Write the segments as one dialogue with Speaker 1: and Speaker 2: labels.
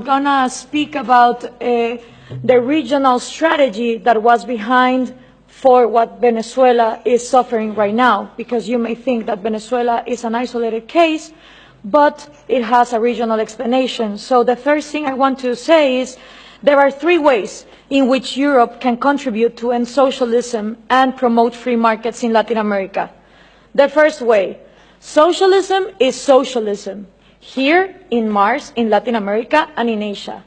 Speaker 1: gonna speak about the regional strategy that was behind for what Venezuela is suffering right now, because you may think that Venezuela is an isolated case, but it has a regional explanation. So the first thing I want to say is there are three ways in which Europe can contribute to end socialism and promote free markets in Latin America. The first way, socialism is socialism, here in Mars, in Latin America, and in Asia.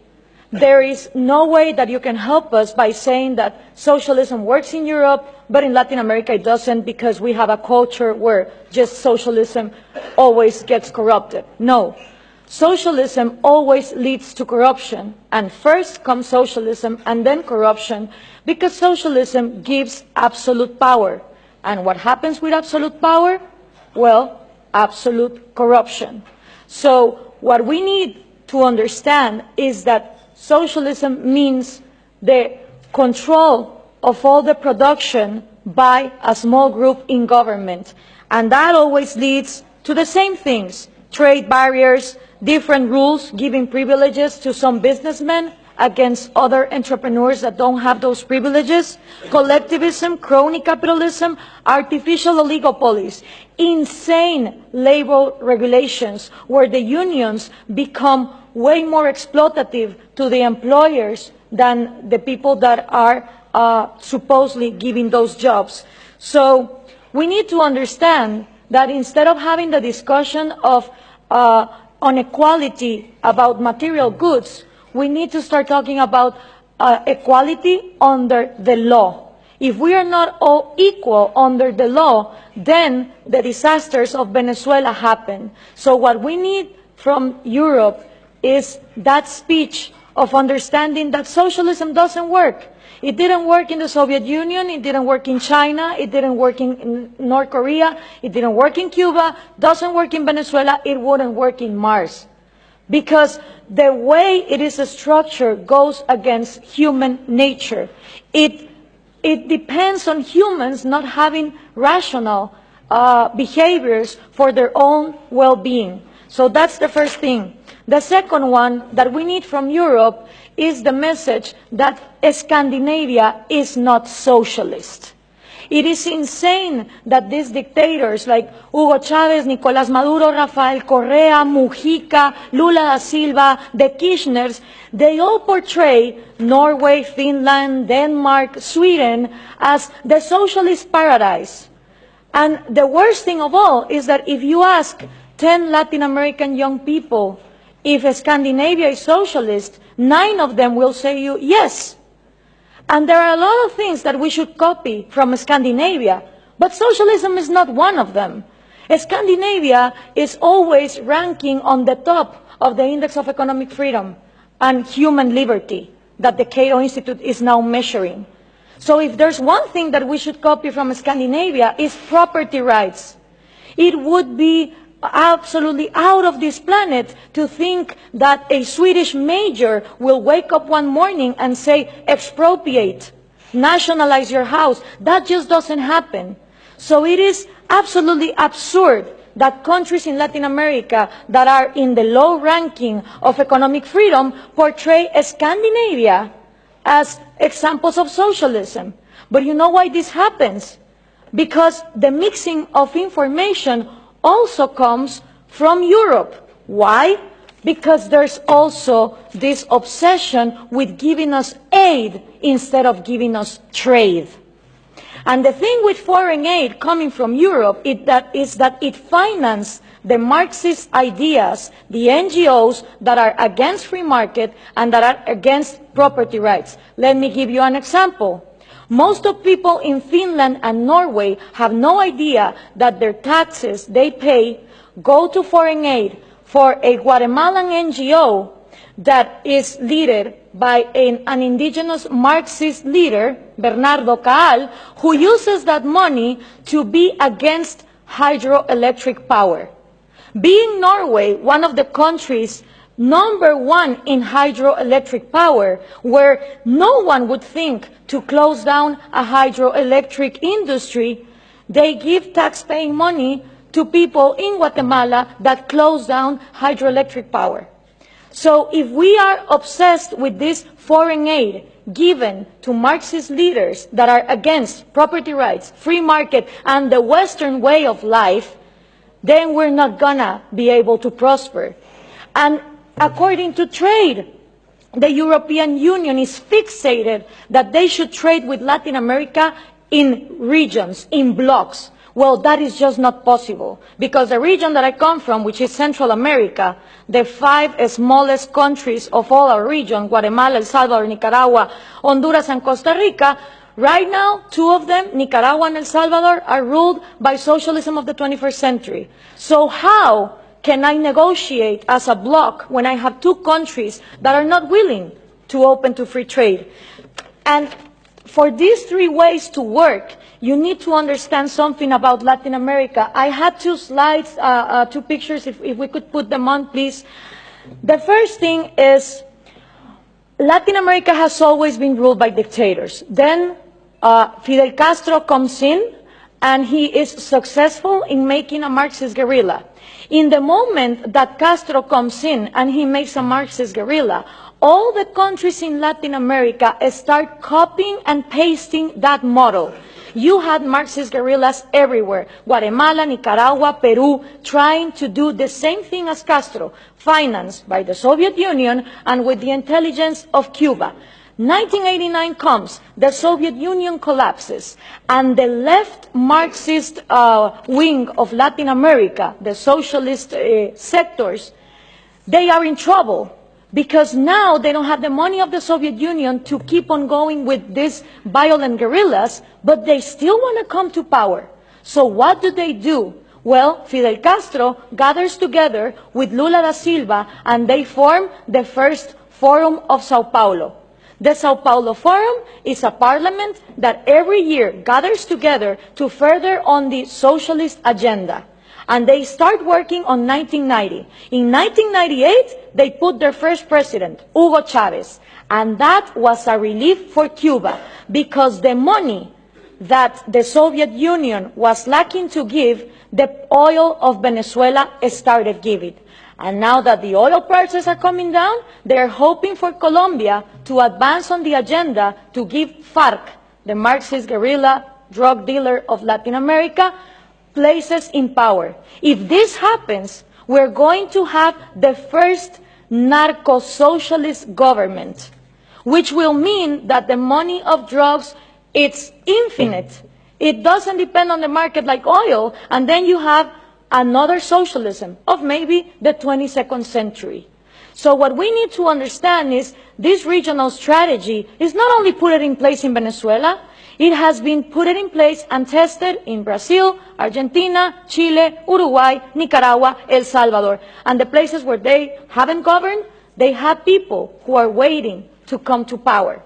Speaker 1: There is no way that you can help us by saying that socialism works in Europe, but in Latin America it doesn't, because we have a culture where just socialism always gets corrupted. No. Socialism always leads to corruption, and first comes socialism and then corruption, because socialism gives absolute power. And what happens with absolute power? Well, absolute corruption. So what we need to understand is that socialism means the control of all the production by a small group in government. And that always leads to the same things: trade barriers, different rules giving privileges to some businessmen against other entrepreneurs that don't have those privileges, collectivism, crony capitalism, artificial oligopolies, insane labor regulations where the unions become way more exploitative to the employers than the people that are supposedly giving those jobs. So we need to understand that instead of having the discussion of inequality about material goods, we need to start talking about equality under the law. If we are not all equal under the law, then the disasters of Venezuela happen. So what we need from Europe is that speech of understanding that socialism doesn't work. It didn't work in the Soviet Union, it didn't work in China, it didn't work in North Korea, it didn't work in Cuba, doesn't work in Venezuela, it wouldn't work in Mars. Because the way it is structured goes against human nature. It depends on humans not having rational behaviors for their own well-being. So that's the first thing. The second one that we need from Europe is the message that Scandinavia is not socialist. It is insane that these dictators like Hugo Chavez, Nicolás Maduro, Rafael Correa, Mujica, Lula da Silva, the Kirchners, they all portray Norway, Finland, Denmark, Sweden as the socialist paradise. And the worst thing of all is that if you ask 10 Latin American young people if Scandinavia is socialist, 9 of them will say you yes. And there are a lot of things that we should copy from Scandinavia, but socialism is not one of them. Scandinavia is always ranking on the top of the Index of Economic Freedom and Human Liberty that the Cato Institute is now measuring. So if there's one thing that we should copy from Scandinavia, is property rights. It would be absolutely out of this planet to think that a Swedish major will wake up one morning and say, expropriate, nationalize your house. That just doesn't happen. So it is absolutely absurd that countries in Latin America that are in the low ranking of economic freedom portray Scandinavia as examples of socialism. But you know why this happens? Because the mixing of information also comes from Europe. Why? Because there's also this obsession with giving us aid instead of giving us trade. And the thing with foreign aid coming from Europe is that it finances the Marxist ideas, the NGOs that are against free market and that are against property rights. Let me give you an example. Most of people in Finland and Norway have no idea that their taxes they pay go to foreign aid for a Guatemalan NGO that is led by an indigenous Marxist leader, Bernardo Caal, who uses that money to be against hydroelectric power. Being Norway one of the countries #1 in hydroelectric power, where no one would think to close down a hydroelectric industry, they give tax-paying money to people in Guatemala that close down hydroelectric power. So if we are obsessed with this foreign aid given to Marxist leaders that are against property rights, free market, and the Western way of life, then we're not gonna be able to prosper. And according to trade, the European Union is fixated that they should trade with Latin America in regions, in blocks. Well, that is just not possible, because the region that I come from, which is Central America, the 5 smallest countries of all our region, Guatemala, El Salvador, Nicaragua, Honduras, and Costa Rica, right now, 2 of them, Nicaragua and El Salvador, are ruled by socialism of the 21st century. So how can I negotiate as a bloc when I have 2 countries that are not willing to open to free trade? And for these 3 ways to work, you need to understand something about Latin America. I had 2 slides, 2 pictures, if we could put them on, please. The first thing is, Latin America has always been ruled by dictators. Then Fidel Castro comes in, and he is successful in making a Marxist guerrilla. In the moment that Castro comes in and he makes a Marxist guerrilla, all the countries in Latin America start copying and pasting that model. You had Marxist guerrillas everywhere, Guatemala, Nicaragua, Peru, trying to do the same thing as Castro, financed by the Soviet Union and with the intelligence of Cuba. 1989 comes, the Soviet Union collapses, and the left Marxist wing of Latin America, the socialist sectors, they are in trouble, because now they don't have the money of the Soviet Union to keep on going with these violent guerrillas, but they still want to come to power. So what do? Well, Fidel Castro gathers together with Lula da Silva, and they form the first Forum of Sao Paulo. The Sao Paulo Forum is a parliament that every year gathers together to further on the socialist agenda. And they start working on 1990. In 1998, they put their first president, Hugo Chavez. And that was a relief for Cuba, because the money that the Soviet Union was lacking to give, the oil of Venezuela started giving. And now that the oil prices are coming down, they are hoping for Colombia to advance on the agenda to give FARC, the Marxist guerrilla drug dealer of Latin America, places in power. If this happens, we're going to have the first narco-socialist government, which will mean that the money of drugs, it's infinite. It doesn't depend on the market like oil, and then you have another socialism of maybe the 22nd century. So what we need to understand is this regional strategy is not only put in place in Venezuela, it has been put in place and tested in Brazil, Argentina, Chile, Uruguay, Nicaragua, El Salvador. And the places where they haven't governed, they have people who are waiting to come to power.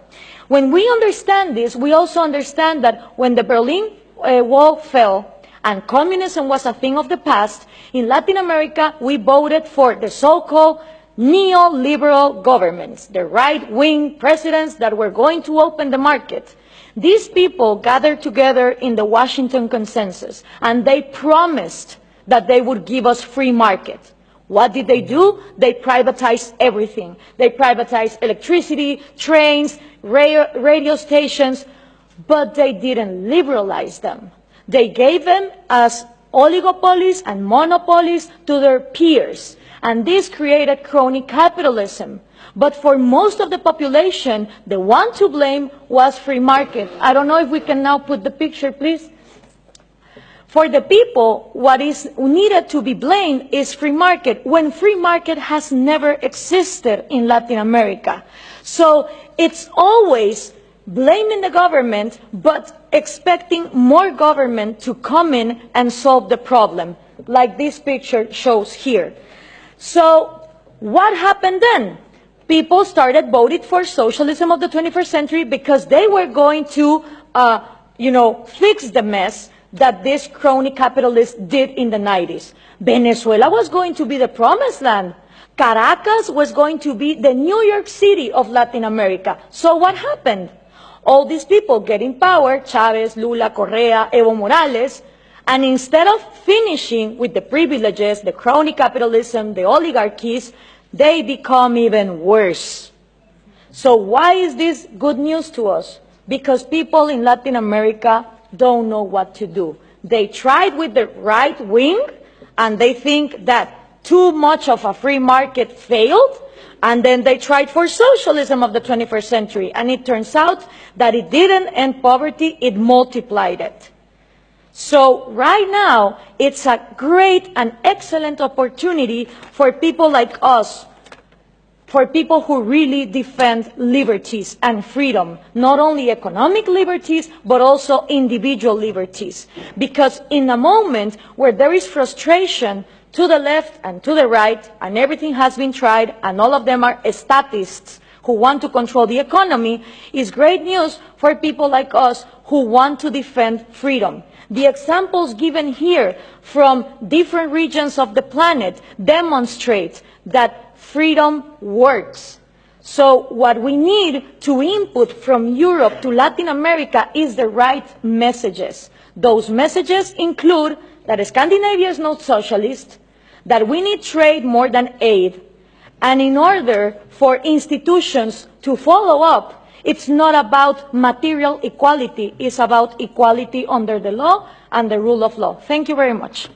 Speaker 1: When we understand this, we also understand that when the Berlin Wall fell, and communism was a thing of the past, in Latin America, we voted for the so-called neoliberal governments, the right-wing presidents that were going to open the market. These people gathered together in the Washington Consensus, and they promised that they would give us free market. What did they do? They privatized everything. They privatized electricity, trains, radio stations, but they didn't liberalize them. They gave them as oligopolies and monopolies to their peers, and this created crony capitalism. But for most of the population, the one to blame was free market. I don't know if we can now put the picture, please. For the people, what is needed to be blamed is free market, when free market has never existed in Latin America. So it's always blaming the government, but expecting more government to come in and solve the problem, like this picture shows here. So what happened then? People started voting for socialism of the 21st century because they were going to, fix the mess that this crony capitalists did in the 90s. Venezuela was going to be the promised land. Caracas was going to be the New York City of Latin America. So what happened? All these people get in power, Chavez, Lula, Correa, Evo Morales, and instead of finishing with the privileges, the crony capitalism, the oligarchies, they become even worse. So why is this good news to us? Because people in Latin America don't know what to do. They tried with the right wing, and they think that too much of a free market failed, and then they tried for socialism of the 21st century, and it turns out that it didn't end poverty, it multiplied it. So right now, it's a great and excellent opportunity for people like us, for people who really defend liberties and freedom, not only economic liberties, but also individual liberties. Because in a moment where there is frustration to the left and to the right, and everything has been tried, and all of them are statists who want to control the economy, is great news for people like us who want to defend freedom. The examples given here from different regions of the planet demonstrate that freedom works. So what we need to input from Europe to Latin America is the right messages. Those messages include that Scandinavia is not socialist, that we need trade more than aid, and in order for institutions to follow up, it's not about material equality, it's about equality under the law and the rule of law. Thank you very much.